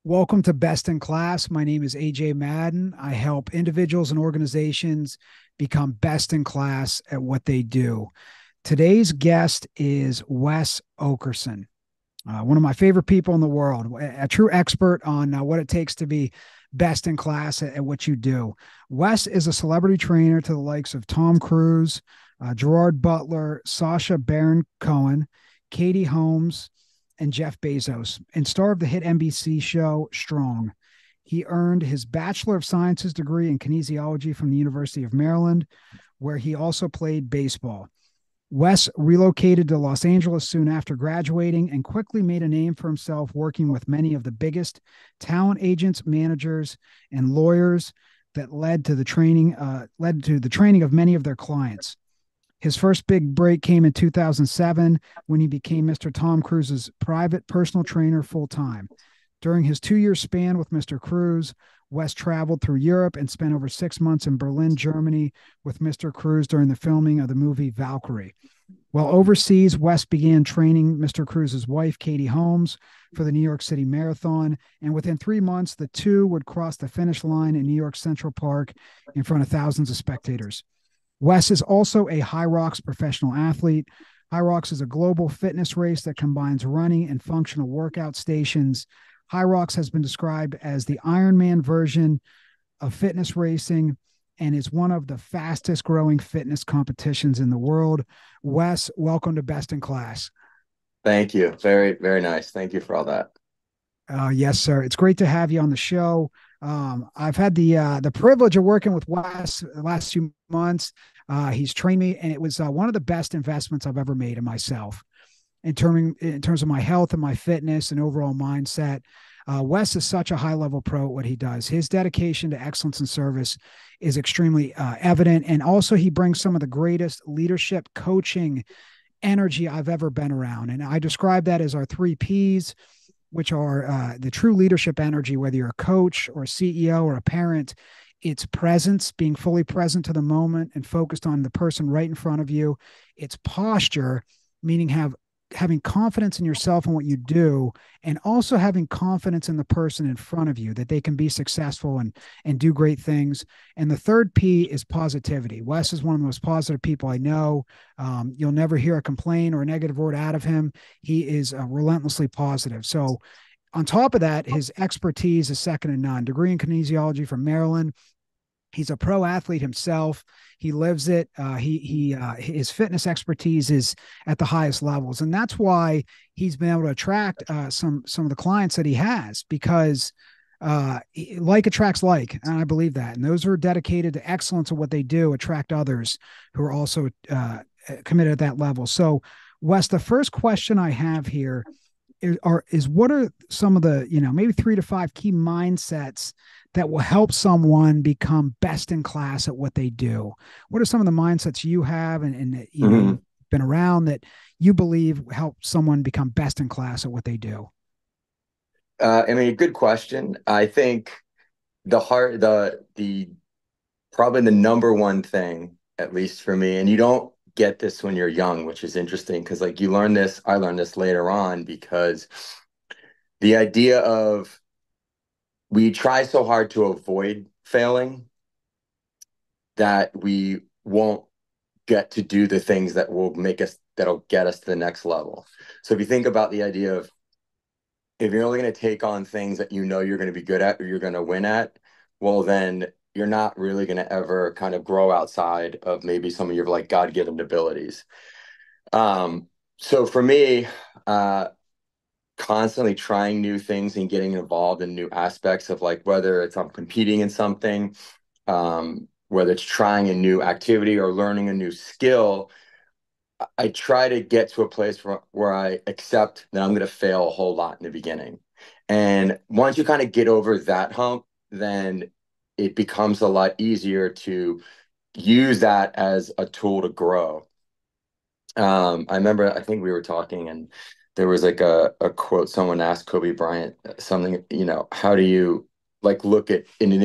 Welcome to Best in Class. My name is AJ Madden. I help individuals and organizations become best in class at what they do. Today's guest is Wes Okerson, one of my favorite people in the world, a true expert on what it takes to be best in class at what you do. Wes is a celebrity trainer to the likes of Tom Cruise, Gerard Butler, Sasha Baron Cohen, Katie Holmes, and Jeff Bezos, and star of the hit NBC show Strong. He earned his Bachelor of Sciences degree in Kinesiology from the University of Maryland, where he also played baseball. Wes relocated to Los Angeles soon after graduating and quickly made a name for himself working with many of the biggest talent agents, managers, and lawyers that led to the training of many of their clients. His first big break came in 2007 when he became Mr. Tom Cruise's private personal trainer full time. During his 2 year span with Mr. Cruise, Wes traveled through Europe and spent over 6 months in Berlin, Germany with Mr. Cruise during the filming of the movie Valkyrie. While overseas, Wes began training Mr. Cruise's wife, Katie Holmes, for the New York City Marathon. And within 3 months, the two would cross the finish line in New York Central Park in front of thousands of spectators. Wes is also a Hyrox professional athlete. Hyrox is a global fitness race that combines running and functional workout stations. Hyrox has been described as the Ironman version of fitness racing and is one of the fastest growing fitness competitions in the world. Wes, welcome to Best in Class. Thank you. Very, very nice. Thank you for all that. Yes, sir. It's great to have you on the show. I've had the privilege of working with Wes the last few months. He's trained me, and it was one of the best investments I've ever made in myself in terms of my health and my fitness and overall mindset. Wes is such a high level pro at what he does. His dedication to excellence and service is extremely evident, and also he brings some of the greatest leadership coaching energy I've ever been around. And I describe that as our three P's, which are the true leadership energy, whether you're a coach or a CEO or a parent. It's presence, being fully present to the moment and focused on the person right in front of you. It's posture, meaning having confidence in yourself and what you do, and also having confidence in the person in front of you that they can be successful and do great things. And the third P is positivity. Wes is one of the most positive people I know. You'll never hear a complaint or a negative word out of him. He is relentlessly positive. So on top of that, his expertise is second to none. Degree in kinesiology from Maryland. He's a pro athlete himself. He lives it. His fitness expertise is at the highest levels, and that's why he's been able to attract some of the clients that he has, because like attracts like, and I believe that. And those who are dedicated to excellence of what they do attract others who are also committed at that level. So, Wes, the first question I have here is what are some of the, maybe 3 to 5 key mindsets that will help someone become best in class at what they do? What are some of the mindsets you have and you've Mhm. been around that you believe help someone become best in class at what they do? Good question. I think the probably the number one thing, at least for me, and you don't get this when you're young, which is interesting because like you learn this, I learned this later on because the idea of we try so hard to avoid failing that we won't get to do the things that'll get us to the next level. So if you think about the idea of if you're only going to take on things that you know you're going to be good at or you're going to win at, well, then you're not really going to ever kind of grow outside of maybe some of your like God-given abilities. So for me, uh, constantly trying new things and getting involved in new aspects of like whether it's I'm competing in something, whether it's trying a new activity or learning a new skill, I try to get to a place where I accept that I'm going to fail a whole lot in the beginning. And once you kind of get over that hump, then it becomes a lot easier to use that as a tool to grow. I remember, I think we were talking and there was like a quote, someone asked Kobe Bryant something, how do you like look at in an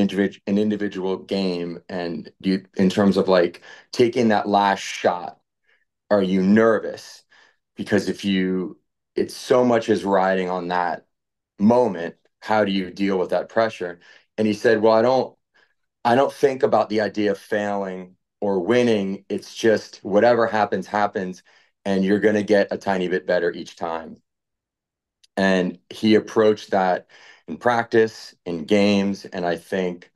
individual game and you in terms of like taking that last shot, are you nervous? Because if you, it's so much is riding on that moment. how do you deal with that pressure? And he said, well, I don't think about the idea of failing or winning. It's just whatever happens, happens, and you're going to get a tiny bit better each time. And he approached that in practice, in games, and I think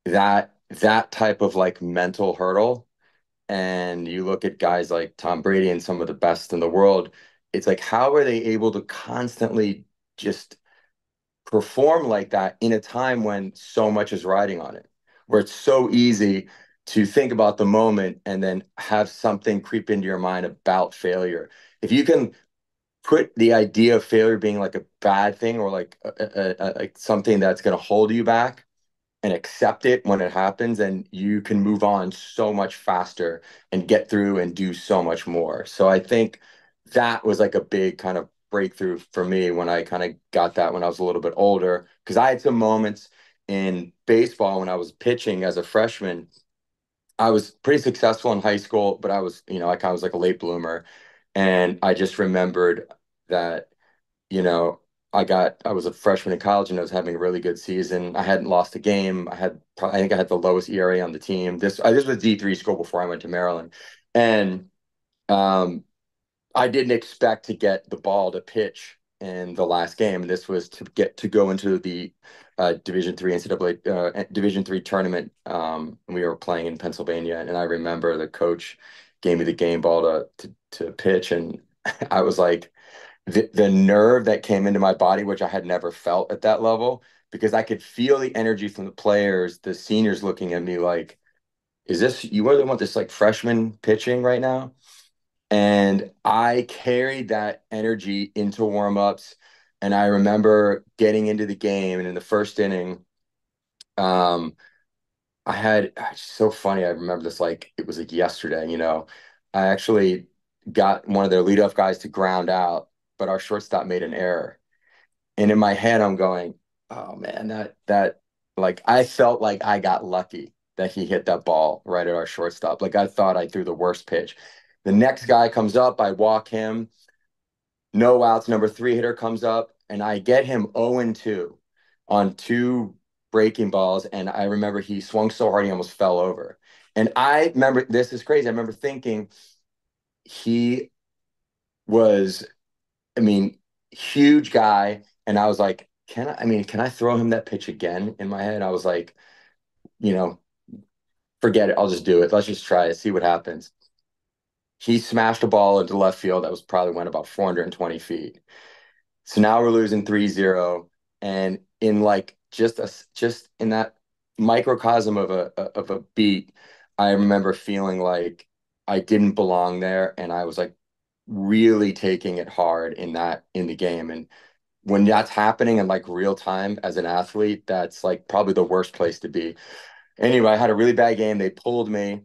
that type of like mental hurdle, and you look at guys like Tom Brady and some of the best in the world, it's like how are they able to constantly just perform like that in a time when so much is riding on it, where it's so easy to think about the moment and then have something creep into your mind about failure. If you can put the idea of failure being like a bad thing or like like something that's going to hold you back and accept it when it happens, and you can move on so much faster and get through and do so much more. So I think that was like a big kind of breakthrough for me when I kind of got that when I was a little bit older, because I had some moments in baseball when I was pitching as a freshman. I was pretty successful in high school, but I was, I kind of was like a late bloomer. And I just remembered that, you know, I was a freshman in college and I was having a really good season. I hadn't lost a game. I think I had the lowest ERA on the team. This was D3 school before I went to Maryland. And um, I didn't expect to get the ball to pitch in the last game. This was to get to go into the Division three NCAA Division three tournament. We were playing in Pennsylvania, and I remember the coach gave me the game ball to pitch, and I was like, the nerve that came into my body, which I had never felt at that level, because I could feel the energy from the players, the seniors looking at me like, "Is this you really want this like freshman pitching right now?" And I carried that energy into warm-ups. And I remember getting into the game, and in the first inning, um, it's so funny. I remember this like it was like yesterday, I actually got one of their leadoff guys to ground out, but our shortstop made an error. And in my head, I'm going, oh man, that like I felt like I got lucky that he hit that ball right at our shortstop. Like I thought I threw the worst pitch. The next guy comes up, I walk him, no outs. Number three hitter comes up, and I get him 0-2 on two breaking balls. And I remember he swung so hard he almost fell over. And I remember this is crazy. I remember thinking he was, I mean, huge guy. And I was like, can I throw him that pitch again in my head? I was like, you know, forget it. I'll just do it. Let's just try it, see what happens. He smashed a ball into left field that was probably went about 420 feet. So now we're losing 3-0. And in like just in that microcosm of a beat, I remember feeling like I didn't belong there. And I was like really taking it hard in the game. And when that's happening in like real time as an athlete, that's like probably the worst place to be. Anyway, I had a really bad game. They pulled me.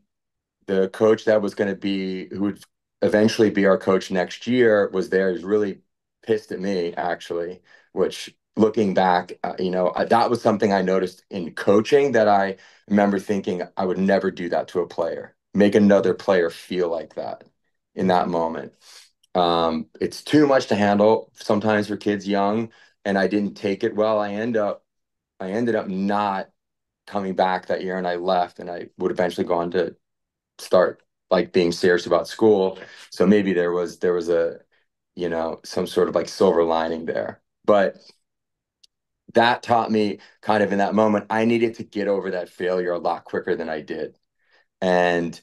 The coach that was going to be, who would eventually be our coach next year, was there. He was really pissed at me, actually, which looking back, that was something I noticed in coaching that I remember thinking I would never do that to a player, make another player feel like that in that moment. It's too much to handle sometimes for kids young, and I didn't take it well. I ended up not coming back that year, and I left, and I would eventually go on to start like being serious about school. So maybe there was a, some sort of like silver lining there. But that taught me kind of in that moment, I needed to get over that failure a lot quicker than I did. And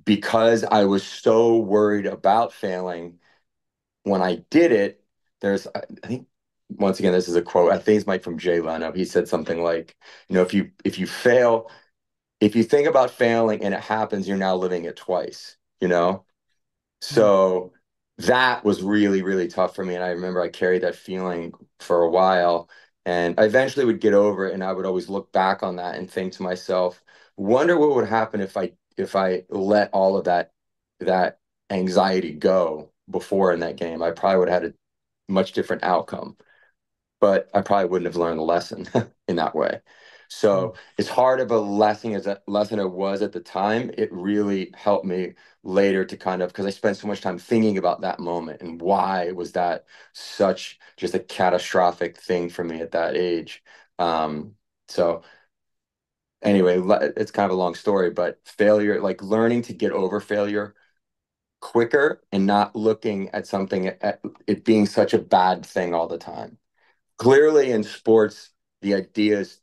because I was so worried about failing when I did it, I think once again, this is a quote, I think it's Mike from Jay Leno. He said something like, if you fail, if you think about failing and it happens, you're now living it twice, you know? So that was really, really tough for me. And I remember I carried that feeling for a while, and I eventually would get over it. And I would always look back on that and think to myself, wonder what would happen if I let all of that anxiety go before in that game. I probably would have had a much different outcome, but I probably wouldn't have learned the lesson in that way. So as hard of a lesson it was at the time, it really helped me later to kind of, because I spent so much time thinking about that moment and why was that such just a catastrophic thing for me at that age. So anyway, it's kind of a long story, but failure, like learning to get over failure quicker and not looking at something at it being such a bad thing all the time. Clearly in sports, the idea is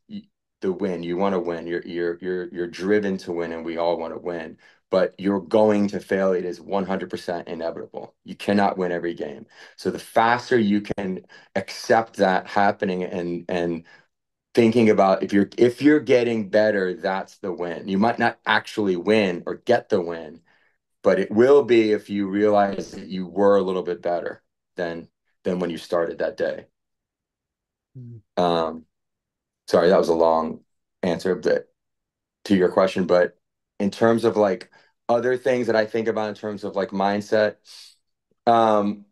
to win. You want to win. You're driven to win, and we all want to win. But you're going to fail. It is 100% inevitable. You cannot win every game. So the faster you can accept that happening and thinking about if you're getting better, that's the win. You might not actually win or get the win, but it will be if you realize that you were a little bit better than when you started that day. Mm. Um, Sorry, that was a long answer to your question, but in terms of like other things that I think about in terms of like mindset, um,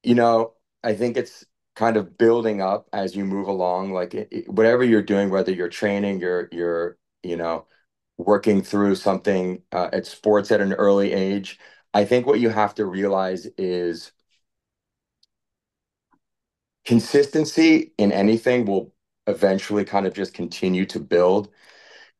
you know, I think it's kind of building up as you move along. Like whatever you're doing, whether you're training, you know, working through something at sports at an early age. I think what you have to realize is consistency in anything will eventually kind of just continue to build.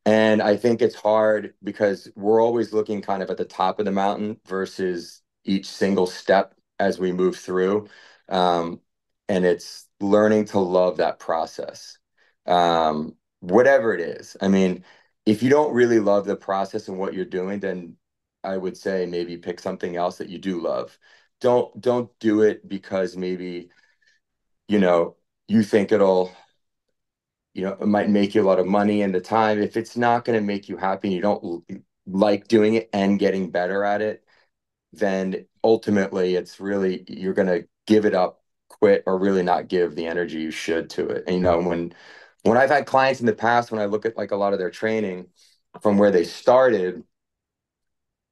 And I think it's hard because we're always looking kind of at the top of the mountain versus each single step as we move through. Um, and it's learning to love that process, whatever it is. I mean, if you don't really love the process and what you're doing, then I would say maybe pick something else that you do love. Don't do it because maybe, you know, you think it might make you a lot of money in the time. If it's not going to make you happy and you don't like doing it and getting better at it, then ultimately it's really, you're going to give it up, quit, or really not give the energy you should to it. And, when I've had clients in the past, when I look at like a lot of their training from where they started,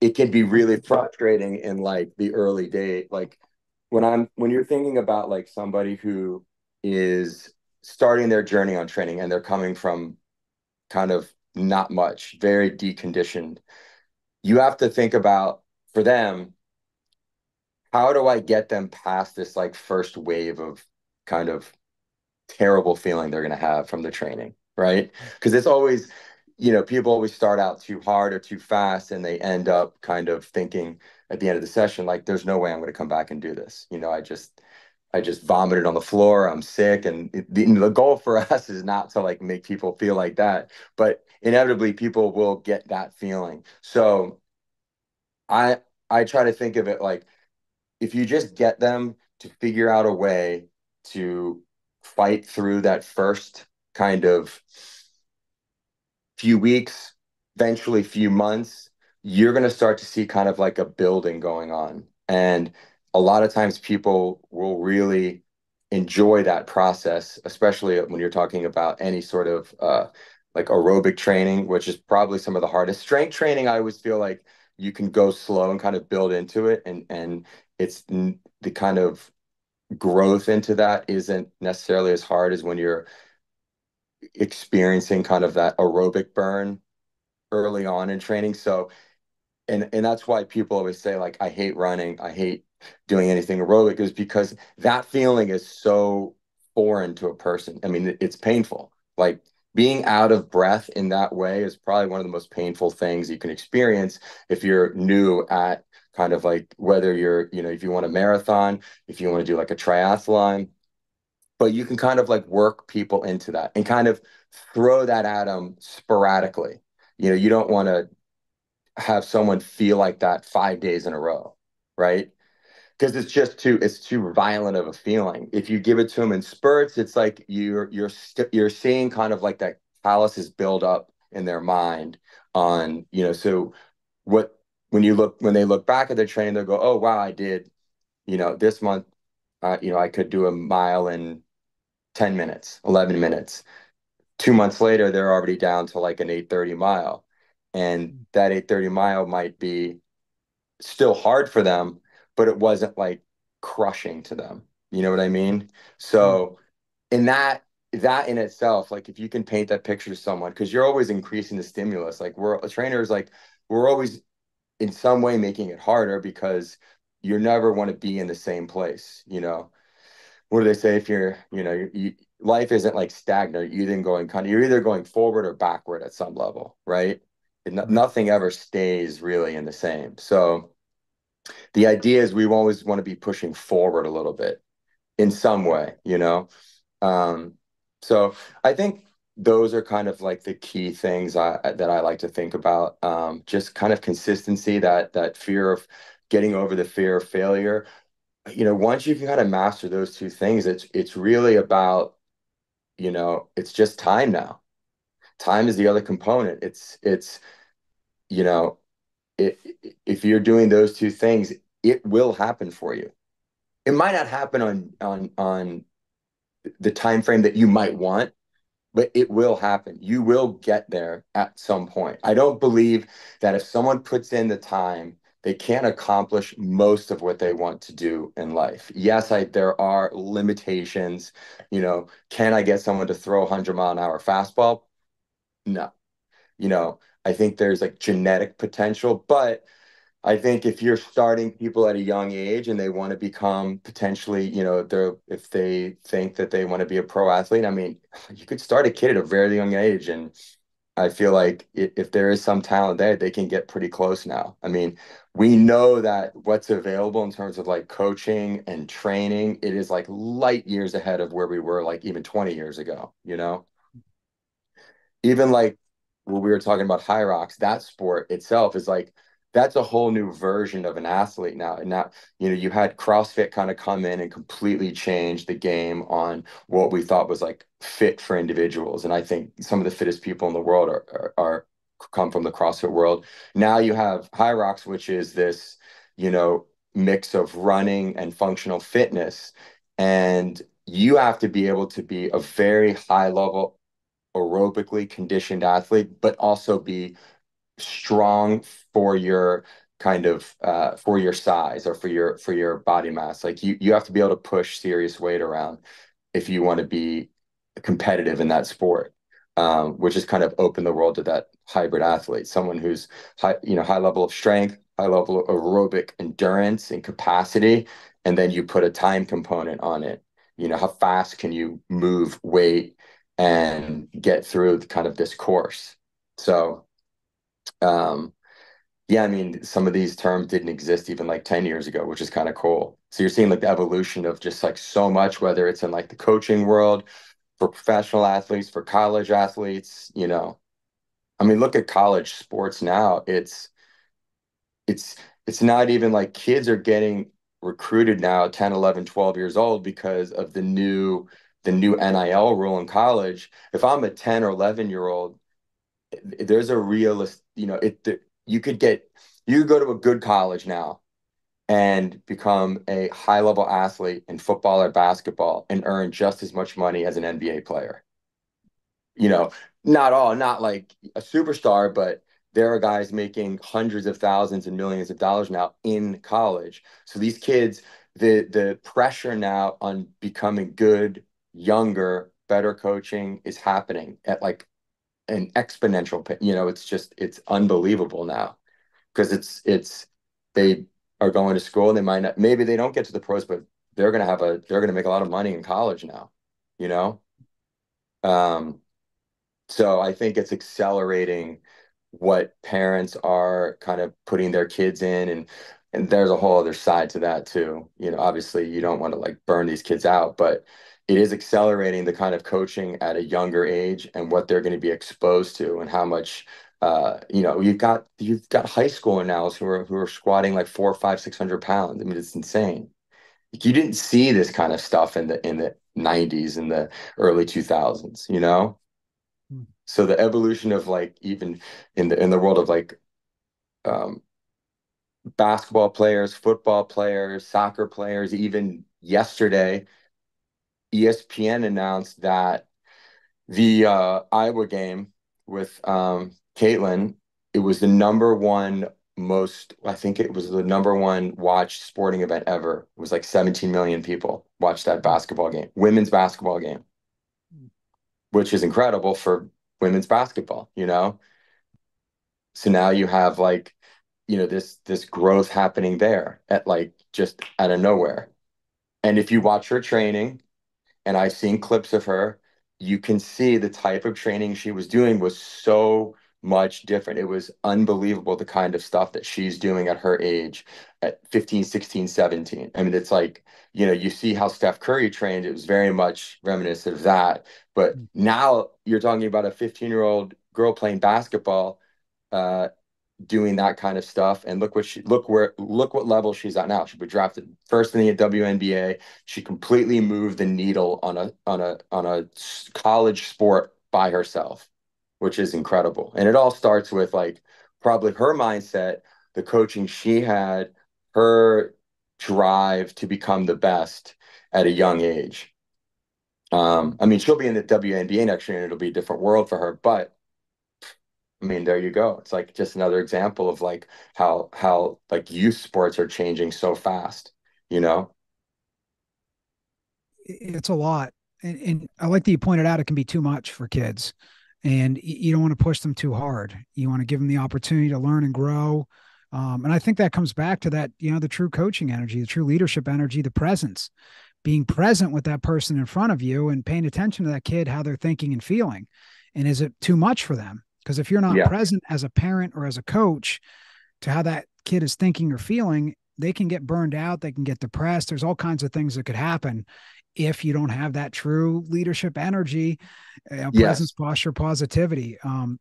it can be really frustrating in like the early day. Like when you're thinking about like somebody who is starting their journey on training and they're coming from kind of not much, very deconditioned, you have to think about for them, how do I get them past this like first wave of kind of terrible feeling they're going to have from the training, right? Because it's always, people always start out too hard or too fast, and they end up kind of thinking at the end of the session, like, there's no way I'm going to come back and do this. I just vomited on the floor. I'm sick, and the goal for us is not to like make people feel like that, but inevitably people will get that feeling. So I I try to think of it like if you just get them to figure out a way to fight through that first kind of few weeks, eventually few months, you're going to start to see kind of like a building going on. And a lot of times people will really enjoy that process, especially when you're talking about any sort of like aerobic training, which is probably some of the hardest. Strength training, I always feel like you can go slow and kind of build into it. And the kind of growth into that isn't necessarily as hard as when you're experiencing kind of that aerobic burn early on in training. So, and that's why people always say like, I hate running, I hate doing anything aerobic, is because that feeling is so foreign to a person. I mean, it's painful. Like being out of breath in that way is probably one of the most painful things you can experience if you're new at kind of like whether if you want a marathon, if you want to do like a triathlon, but you can kind of like work people into that and kind of throw that at them sporadically. You don't want to have someone feel like that 5 days in a row, right? Because it's too violent of a feeling. If you give it to them in spurts, it's like you're seeing kind of like that calluses build up in their mind on, so what when they look back at their training, they'll go, oh wow, I did, this month, I could do a mile in 10 minutes, 11 minutes. 2 months later, they're already down to like an 8:30 mile. And that 8:30 mile might be still hard for them, but it wasn't like crushing to them. You know what I mean? Mm. So in that that in itself, like if you can paint that picture to someone, because you're always increasing the stimulus. Like we're trainers, like we're always in some way making it harder because you never want to be in the same place. What do they say? If life isn't like stagnant. You're either going forward or backward at some level, right? Right. Nothing ever stays really in the same. So the idea is we always want to be pushing forward a little bit in some way. Um, so I think those are kind of like the key things that I like to think about. Just kind of consistency, that fear of getting over the fear of failure. Once you can kind of master those two things, it's really about, it's just time now. Time is the other component. You know, it, if you're doing those two things, it will happen for you. It might not happen on the time frame that you might want, but it will happen. You will get there at some point. I don't believe that if someone puts in the time, they can't accomplish most of what they want to do in life. Yes, there are limitations. Can I get someone to throw a 100-mile-an-hour fastball? No. I think there's like genetic potential, but I think if you're starting people at a young age and they want to become potentially, if they think that they want to be a pro athlete, I mean, you could start a kid at a very young age. And I feel like if there is some talent there, they can get pretty close now. I mean, we know that what's available in terms of like coaching and training, it is like light years ahead of where we were like even 20 years ago. Even like when we were talking about Hyrox, that sport itself is like that's a whole new version of an athlete now. And now, you had CrossFit kind of come in and completely change the game on what we thought was like fit for individuals. And I think some of the fittest people in the world are come from the CrossFit world. Now you have Hyrox, which is this, you know, mix of running and functional fitness. And you have to be able to be a very high level aerobically conditioned athlete, but also be strong for your for your size or for your body mass. Like you have to be able to push serious weight around if you want to be competitive in that sport. Which has kind of opened the world to that hybrid athlete, someone who's high level of strength, high level of aerobic endurance and capacity, and then you put a time component on it. How fast can you move weight and get through kind of this course? So, um, yeah, I mean, some of these terms didn't exist even like 10 years ago, which is kind of cool. So you're seeing like the evolution of just like so much, whether it's in like the coaching world, for professional athletes, for college athletes. I mean, look at college sports now. It's it's not even like kids are getting recruited now 10, 11, 12 years old because of the new NIL rule in college. If I'm a 10 or 11-year-old, there's a realist, you could go to a good college now and become a high level athlete in football or basketball and earn just as much money as an NBA player. you know, not like a superstar, but there are guys making hundreds of thousands and millions of dollars now in college. So these kids, the pressure now on becoming good, younger, better coaching is happening at like an exponential, it's unbelievable now because they are going to school and they might not, maybe they don't get to the pros, but they're gonna make a lot of money in college now, you know? Um, so I think it's accelerating what parents are kind of putting their kids in, and there's a whole other side to that too. Obviously you don't want to like burn these kids out, but it is accelerating the kind of coaching at a younger age and what they're going to be exposed to and how much you've got high schoolers now who are squatting like 400, 500, 600 pounds. I mean, it's insane. Like, you didn't see this kind of stuff in the 90s and the early 2000s. Hmm. So the evolution of like even in the world of like um, basketball players, football players, soccer players, even yesterday, ESPN announced that the Iowa game with Caitlin, it was the number one I think it was the number one watched sporting event ever. It was like 17 million people watched that basketball game, women's basketball game. which is incredible for women's basketball, you know? So now you have like, this growth happening there at like just out of nowhere. And if you watch her training, and I've seen clips of her, you can see the type of training she was doing was so much different. It was unbelievable the kind of stuff that she's doing at her age at 15, 16, 17. I mean, it's like, you see how Steph Curry trained, it was very much reminiscent of that. But now you're talking about a 15-year-old girl playing basketball, uh, doing that kind of stuff. And look what level she's at now. She was drafted first in the WNBA. She completely moved the needle on a college sport by herself, which is incredible. And it all starts with like probably her mindset, the coaching she had, her drive to become the best at a young age. I mean, she'll be in the WNBA next year and it'll be a different world for her, but I mean, there you go. It's like just another example of like how like youth sports are changing so fast, you know? It's a lot. And I like that you pointed out it can be too much for kids, and you don't want to push them too hard. You want to give them the opportunity to learn and grow. And I think that comes back to that, the true coaching energy, the true leadership energy, the presence, being present with that person in front of you and paying attention to that kid, how they're thinking and feeling. And is it too much for them? Because if you're not Yeah. present as a parent or as a coach to how that kid is thinking or feeling, they can get burned out. They can get depressed. There's all kinds of things that could happen if you don't have that true leadership energy, presence, Yes. posture, positivity.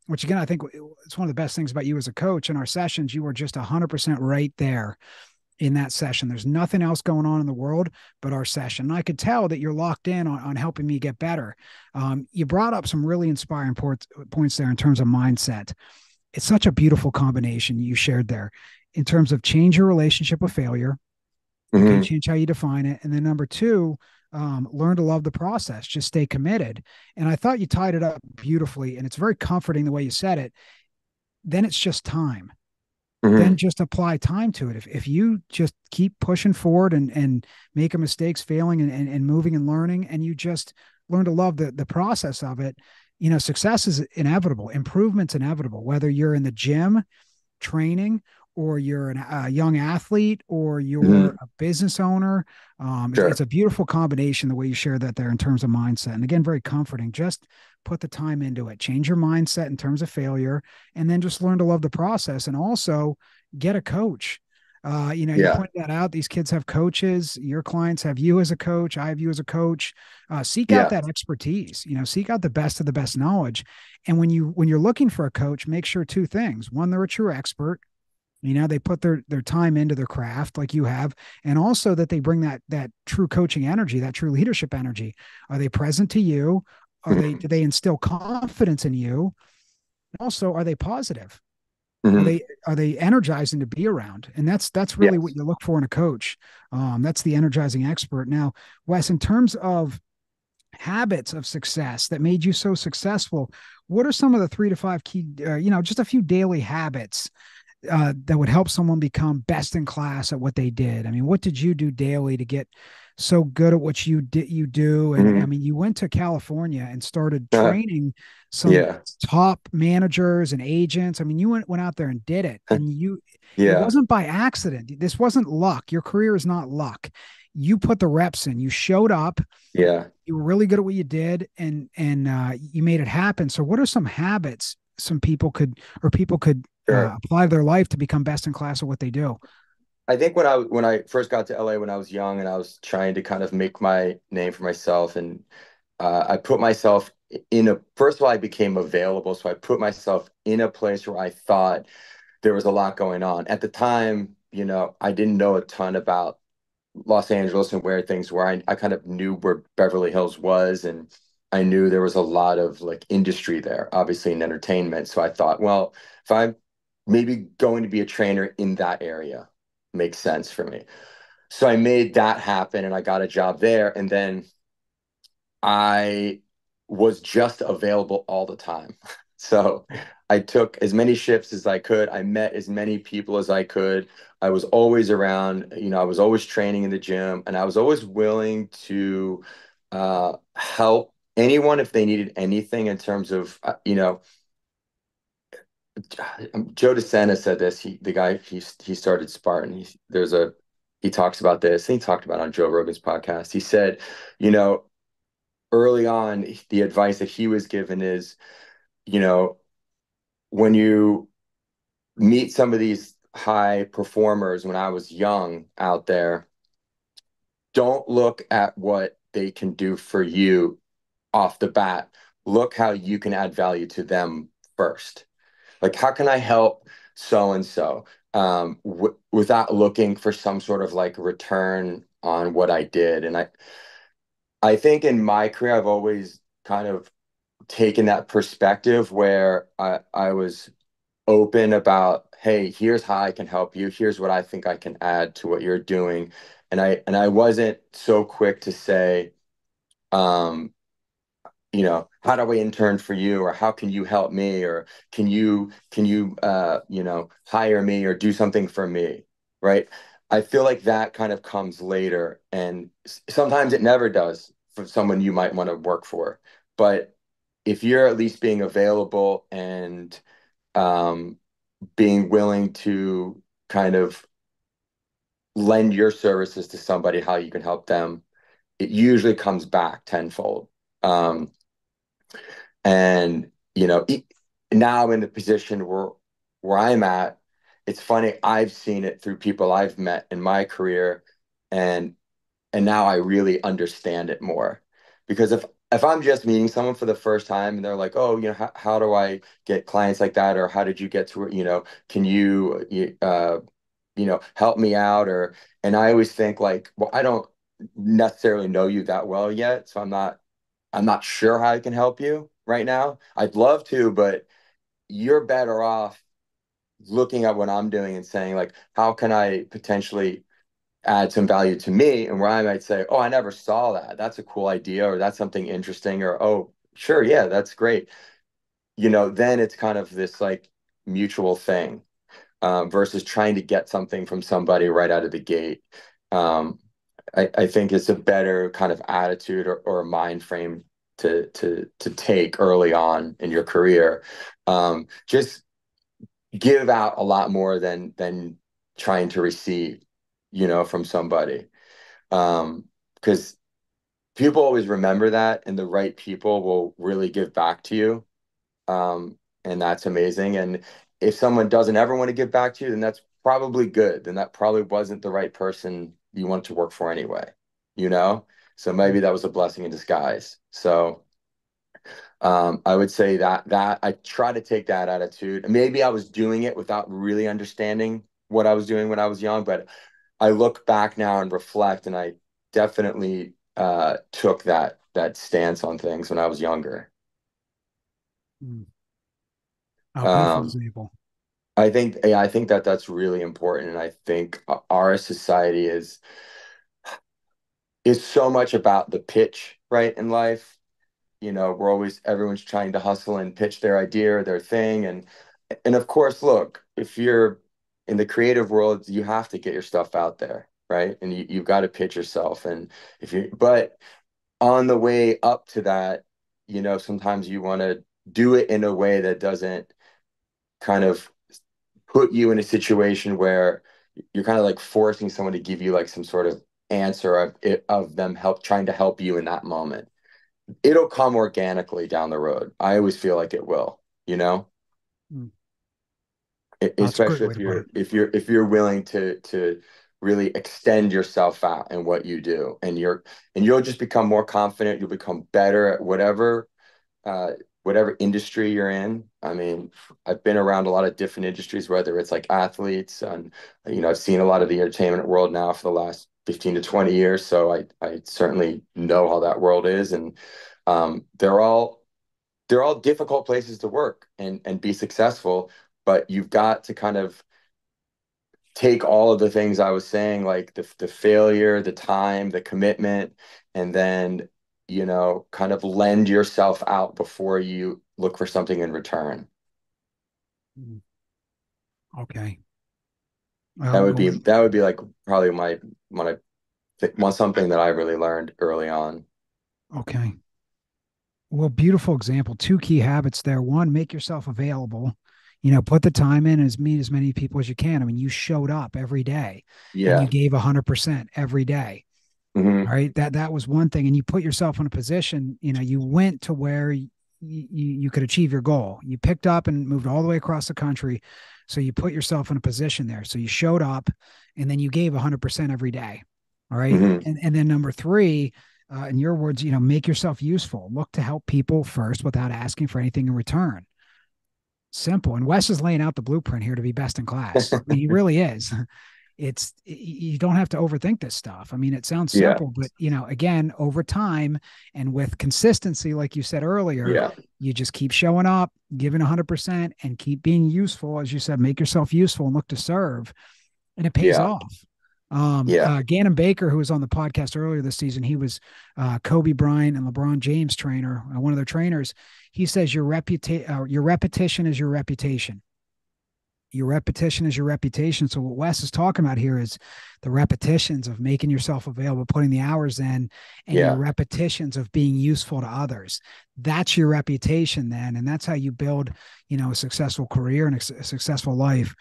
Which again, I think it's one of the best things about you as a coach. In our sessions, you were just 100% right there in that session. There's nothing else going on in the world but our session. And I could tell that you're locked in on helping me get better. You brought up some really inspiring points there in terms of mindset. It's such a beautiful combination you shared there in terms of change your relationship with failure. Okay, Hmm. change how you define it. And then number two, learn to love the process, just stay committed. And I thought you tied it up beautifully. And it's very comforting the way you said it. Then it's just time. Then Hmm. just apply time to it. If you just keep pushing forward and making mistakes, failing and moving and learning, and you just learn to love the process of it, success is inevitable. Improvement's inevitable, whether you're in the gym training or you're a young athlete or you're Hmm. a business owner. It's Sure. a beautiful combination the way you share that there in terms of mindset. And again, very comforting. Just put the time into it, change your mindset in terms of failure, and then just learn to love the process and also get a coach. You Yeah. pointed that out. These kids have coaches. Your clients have you as a coach. I have you as a coach. Seek out Yeah. that expertise. Seek out the best of the best knowledge. And when you're looking for a coach, make sure two things: one, they're a true expert. They put their time into their craft like you have, and also that they bring that true coaching energy, that true leadership energy. Are they present to you? Do Hmm. they instill confidence in you? Also, are they positive? Are Hmm. they energizing to be around? And that's really what Yes. you look for in a coach. That's the energizing expert. Now, Wes, in terms of habits of success that made you so successful, what are some of the 3 to 5 key, just a few daily habits that would help someone become best in class at what they did? I mean, what did you do daily to get so good at what you do? And I Hmm. mean, you went to California and started training some Yeah. top managers and agents. I mean, you went out there and did it, and it Yeah. wasn't by accident. This wasn't luck. Your career is not luck. You put the reps in. You showed up. Yeah. You were really good at what you did, and you made it happen. So, what are some habits some people could Sure. apply to their life to become best in class at what they do? I think when I first got to LA when I was young and I was trying to kind of make my name for myself, and I put myself in a first of all, I became available. So I put myself in a place where I thought there was a lot going on. At the time, I didn't know a ton about Los Angeles and where things were. I kind of knew where Beverly Hills was, and I knew there was a lot of like industry there, obviously in entertainment. So I thought, well, if I'm maybe going to be a trainer in that area, makes sense for me. So I made that happen and I got a job there. And then I was just available all the time. So I took as many shifts as I could. I met as many people as I could. I was always around, I was always training in the gym and I was always willing to help. anyone, if they needed anything in terms of, Joe DeSena said this. The guy, he started Spartan. He talks about this. And he talked about it on Joe Rogan's podcast. He said, you know, early on, the advice that he was given is, you know, when you meet some of these high performers when I was young out there, don't look at what they can do for you off the bat. Look how you can add value to them first. Like, how can I help so and so without looking for some sort of like return on what I did? And I think in my career, I've always kind of taken that perspective where I was open about, hey, here's how I can help you. Here's what I think I can add to what you're doing. And I wasn't so quick to say, um, how do I intern for you, or how can you help me, or can you hire me or do something for me, right? I feel like that kind of comes later, and sometimes it never does for someone you might want to work for. But if you're at least being available and um, being willing to kind of lend your services to somebody, how you can help them, it usually comes back tenfold. Um, and now in the position where I'm at, it's funny. I've seen it through people I've met in my career, and now I really understand it more. Because if I'm just meeting someone for the first time and they're like, oh, how do I get clients like that, or how did you get to it? Can you help me out? And I always think like, well, I don't necessarily know you that well yet, so I'm not sure how I can help you right now. I'd love to, but you're better off looking at what I'm doing and saying, like, how can I potentially add some value to me? And where I might say, oh, I never saw that. That's a cool idea, or that's something interesting, or, oh, sure, yeah, that's great. Then it's kind of this like mutual thing, versus trying to get something from somebody right out of the gate. Um, I think it's a better kind of attitude or a mind frame to take early on in your career. Just give out a lot more than trying to receive, from somebody. Because people always remember that, and the right people will really give back to you. And that's amazing. And if someone doesn't ever want to give back to you, then that's probably good. Then that probably wasn't the right person you want to work for anyway, you know? So maybe that was a blessing in disguise. So I would say that I try to take that attitude. Maybe I was doing it without really understanding what I was doing when I was young, but I look back now and reflect, and I definitely took that stance on things when I was younger. Mm. Oh, beautiful Um, example. I think that that's really important, and I think our society is so much about the pitch, right, in life. Everyone's trying to hustle and pitch their idea or their thing, and of course, look, if you're in the creative world, you have to get your stuff out there, right? And you've got to pitch yourself, and but on the way up to that, sometimes you want to do it in a way that doesn't kind of put you in a situation where you're kind of like forcing someone to give you like some sort of answer of them trying to help you in that moment. It'll come organically down the road. I always feel like it will, you know, Mm. That's a great especially way if to put you're it. if you're if you're willing to really extend yourself out in what you do, and you'll just become more confident. You'll become better at uh, whatever industry you're in. I mean, I've been around a lot of different industries, whether it's like athletes, and I've seen a lot of the entertainment world now for the last 15 to 20 years. So I certainly know how that world is, and they're all difficult places to work and be successful. But you've got to kind of take all of the things I was saying, like the failure, the time, the commitment, and then, kind of lend yourself out before you look for something in return. Mm. Okay. That would be Well, that would be like probably my something that I really learned early on. okay. Well, beautiful example. Two key habits there. One, make yourself available. Put the time in and meet as many people as you can. I mean, you showed up every day and you Yeah. gave 100% every day. All Hmm. right. That was one thing. And you put yourself in a position, you went to where you could achieve your goal. You picked up and moved all the way across the country. So you put yourself in a position there. So you showed up and then you gave 100% every day. All right. Hmm. And then number three, in your words, make yourself useful. Look to help people first without asking for anything in return. Simple. And Wes is laying out the blueprint here to be best in class. I mean, he really is. You don't have to overthink this stuff. I mean, it sounds Yeah. simple, but again, over time and with consistency, like you said earlier, Yeah. you just keep showing up, giving 100% and keep being useful. As you said, make yourself useful and look to serve, and it pays Yeah. off. Yeah. Gannon Baker, who was on the podcast earlier this season, he was Kobe Bryant and LeBron James trainer, one of their trainers. He says your repetition is your reputation. Your repetition is your reputation. So what Wes is talking about here is the repetitions of making yourself available, putting the hours in, and your Yeah. repetitions of being useful to others. That's your reputation then, and that's how you build, a successful career and a successful life.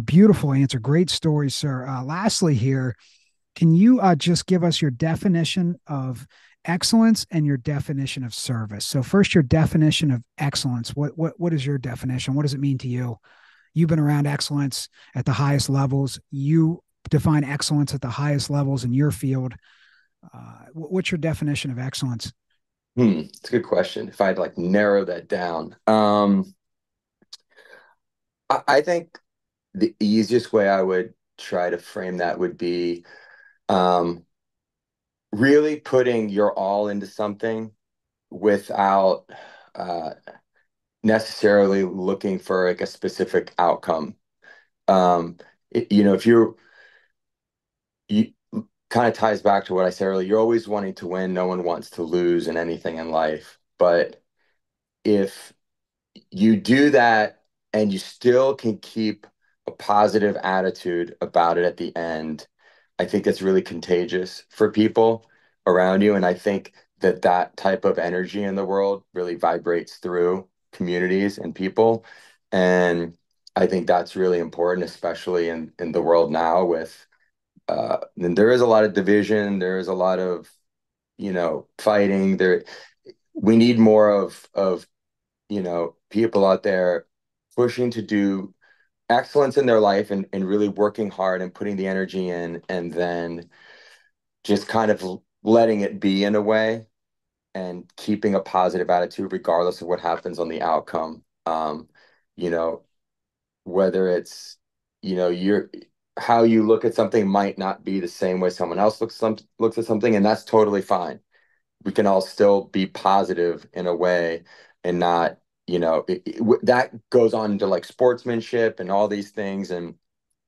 Beautiful answer, great story, sir. Lastly, here, can you just give us your definition of excellence and your definition of service? So first, your definition of excellence. What is your definition? What does it mean to you? You've been around excellence at the highest levels. You define excellence at the highest levels in your field. What's your definition of excellence? It's a good question. If I'd like narrow that down, I think the easiest way I would try to frame that would be um, really putting your all into something without uh, necessarily looking for like a specific outcome. If you kind of ties back to what I said earlier, you're always wanting to win. No one wants to lose in anything in life. But if you do that and you still can keep a positive attitude about it at the end, I think that's really contagious for people around you. And I think that that type of energy in the world really vibrates through communities and people. And I think that's really important, especially in the world now with and there is a lot of division, there is a lot of, fighting. We need more of people out there pushing to do excellence in their life and really working hard and putting the energy in and then just kind of letting it be in a way and keeping a positive attitude regardless of what happens on the outcome. You know, whether it's, you're how you look at something might not be the same way someone else looks at something, and that's totally fine. We can all still be positive in a way and not, that goes on to like sportsmanship and all these things. And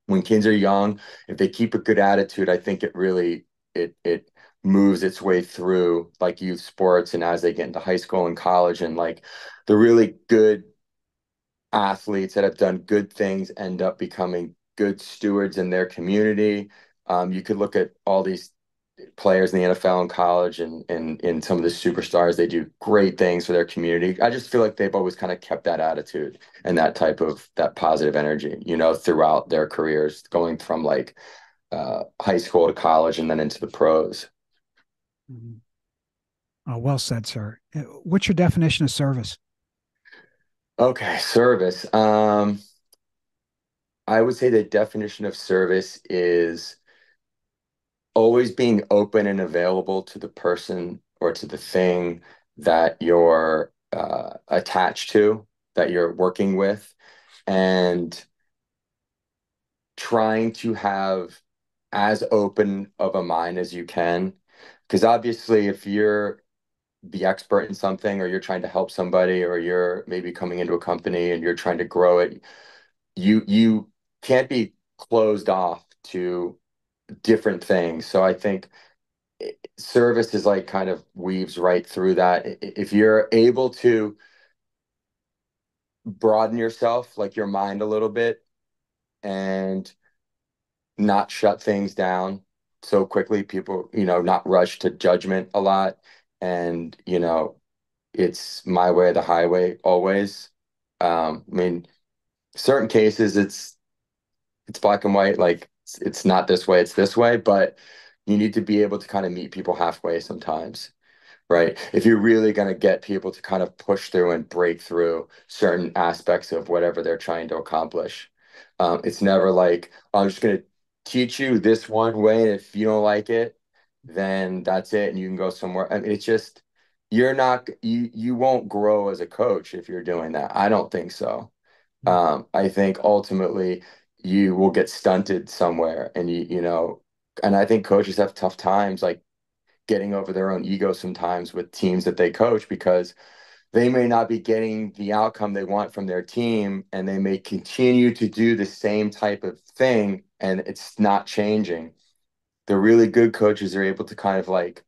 when kids are young, if they keep a good attitude, I think it really it moves its way through like youth sports and as they get into high school and college and like the really good athletes that have done good things end up becoming good stewards in their community. You could look at all these players in the NFL and college and some of the superstars. They do great things for their community. I just feel like they've always kind of kept that attitude and that type of that positive energy, throughout their careers, going from like high school to college and then into the pros. Mhm. Oh, well said, sir. What's your definition of service? Okay, service. I would say the definition of service is always being open and available to the person or to the thing that you're attached to, that you're working with, and trying to have as open of a mind as you can. Because obviously, if you're the expert in something, or you're trying to help somebody, or you're maybe coming into a company and you're trying to grow it, you can't be closed off to different things. So I think service is like kind of weaves right through that. If you're able to broaden yourself, like your mind a little bit, and not shut things down so quickly, people, not rush to judgment a lot, and, it's my way or the highway always. I mean, certain cases it's black and white, like it's not this way, it's this way, but you need to be able to kind of meet people halfway sometimes, right? If you're really going to get people to kind of push through and break through certain aspects of whatever they're trying to accomplish. It's never like, I'm just going to teach you this one way, and if you don't like it, then that's it, and you can go somewhere. I mean, it's just you won't grow as a coach if you're doing that. I don't think so. I think ultimately you will get stunted somewhere, and and I think coaches have tough times like getting over their own ego sometimes with teams that they coach because they may not be getting the outcome they want from their team, and they may continue to do the same type of thing and it's not changing. The really good coaches are able to kind of like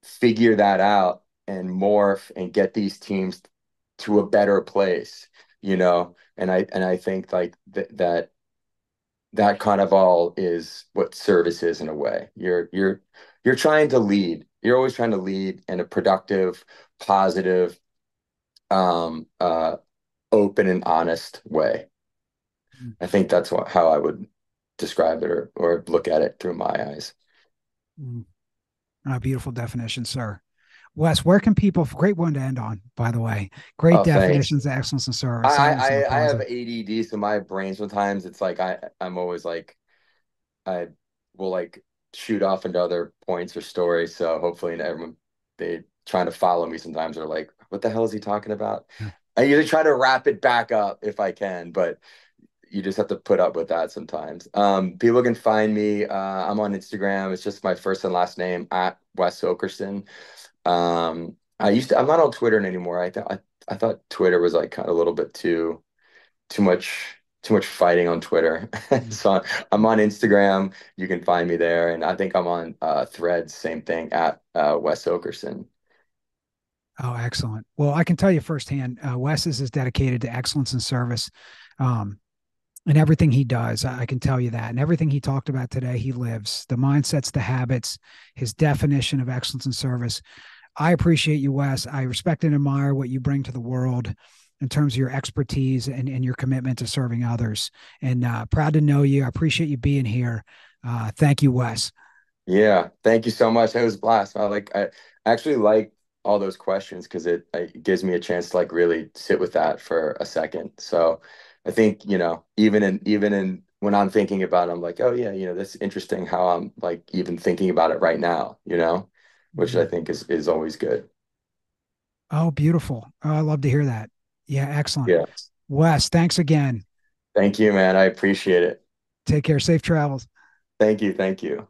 figure that out and morph and get these teams to a better place, and I think like that kind of all is what service is in a way. You're trying to lead. You're always trying to lead in a productive, positive, um, uh, open and honest way. I think that's how I would describe it or look at it through my eyes. Mm. Beautiful definition, sir. Wes, where can people, great one to end on, by the way, great Oh, thanks. definitions of excellence and service. I Always I I have positive. ADD, so my brain sometimes it's like I'm always like I will like shoot off into other points or stories. So hopefully everyone they trying to follow me sometimes are like, what the hell is he talking about? Yeah. I usually try to wrap it back up if I can, but you just have to put up with that sometimes. People can find me. I'm on Instagram. It's just my first and last name at Wes Okerson. I'm not on Twitter anymore. I thought Twitter was like kind of a little bit too much too much fighting on Twitter. Mm. So I'm on Instagram. You can find me there, and I think I'm on Threads. Same thing at Wes Okerson. Oh, excellent. Well, I can tell you firsthand, Wes is dedicated to excellence and service. Um, and everything he does, I can tell you that. And everything he talked about today, he lives the mindsets, the habits, his definition of excellence and service. I appreciate you, Wes. I respect and admire what you bring to the world in terms of your expertise and your commitment to serving others. And proud to know you. I appreciate you being here. Thank you, Wes. Yeah, thank you so much. It was a blast. I actually like all those questions because it gives me a chance to like really sit with that for a second. So I think, even in when I'm thinking about it, I'm like, oh yeah, that's interesting how I'm like even thinking about it right now, which I Mhm. think is always good. Oh, beautiful. Oh, I love to hear that. Yeah, excellent. Yeah. Wes, thanks again. Thank you, man. I appreciate it. Take care. Safe travels. Thank you. Thank you.